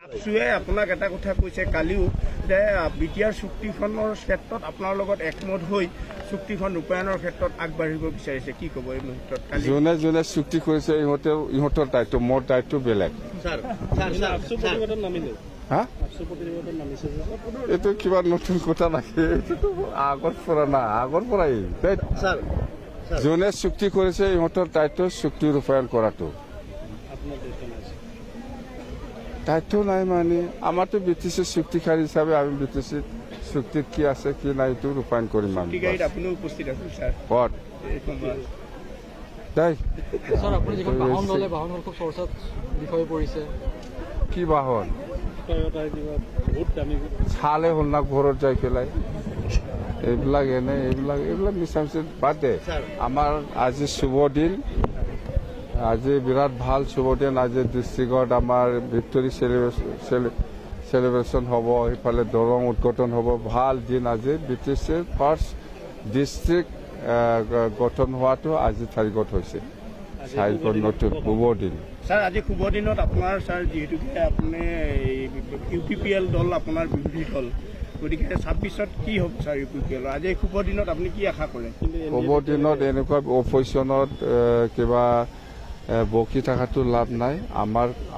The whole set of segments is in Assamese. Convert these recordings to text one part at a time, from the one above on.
আপোনাক এটা কথা কৈছে কালিও যে বিটিআৰ চুক্তিখনৰ ক্ষেত্ৰত আপোনাৰ লগত একমত হৈ চুক্তিখন ৰূপায়ণৰ ক্ষেত্ৰত আগবাঢ়িব বিচাৰিছে কি ক'ব এই মুহূৰ্তত যোনে যোনে চুক্তি কৰিছে ইহঁতৰ দায়িত্ব মোৰ দায়িত্ব বেলেগ এইটো কিবা নতুন কথা নাকি এইটোতো আগৰ পৰা না আগৰ পৰাই যোনে চুক্তি কৰিছে ইহঁতৰ দায়িত্ব চুক্তি ৰূপায়ণ কৰাটো দায়িত্ব নাই মানে আমাৰতো বিটিচি চুক্তিকাৰী হিচাপে আমি বিটিচি চুক্তিত কি আছে কি নাই এইটো ৰূপায়ণ কৰিম আমি কি বাহন চালে হ'ল না ঘৰত যাই পেলাই এইবিলাক এইবিলাক মিছা মিছি বাদ দে আমাৰ আজি শুভ দিন আজি বিৰাট ভাল শুভ দিন আজি ডিষ্ট্ৰিক্টত আমাৰ ভিক্টৰী চেলিব্ৰেশ্যন হ'ব সেইফালে দৰং উদ্ঘাটন হ'ব ভাল দিন আজি বিটিচিৰ ফাৰ্ষ্ট ডিষ্ট্ৰিক্ট গঠন হোৱাটো আজি তাৰিখত হৈছে নতুন শুভ দিন ছাৰ আজি শুভ দিনত আপোনাৰ ছাৰ যিহেতুকে আপুনি UPPL দল আপোনাৰ বিৰোধী দল গতিকে 26ত কি হ'ব ছাৰ UPPL আজি শুভ দিনত আপুনি কি আশা কৰে শুভ দিনত এনেকুৱা অপজিশ্যনত কিবা বকি থকাটো লাভ নাই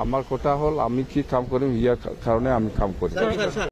আমাৰ কথা হ'ল আমি কি কাম কৰিম ইয়াৰ কাৰণে আমি কাম কৰিম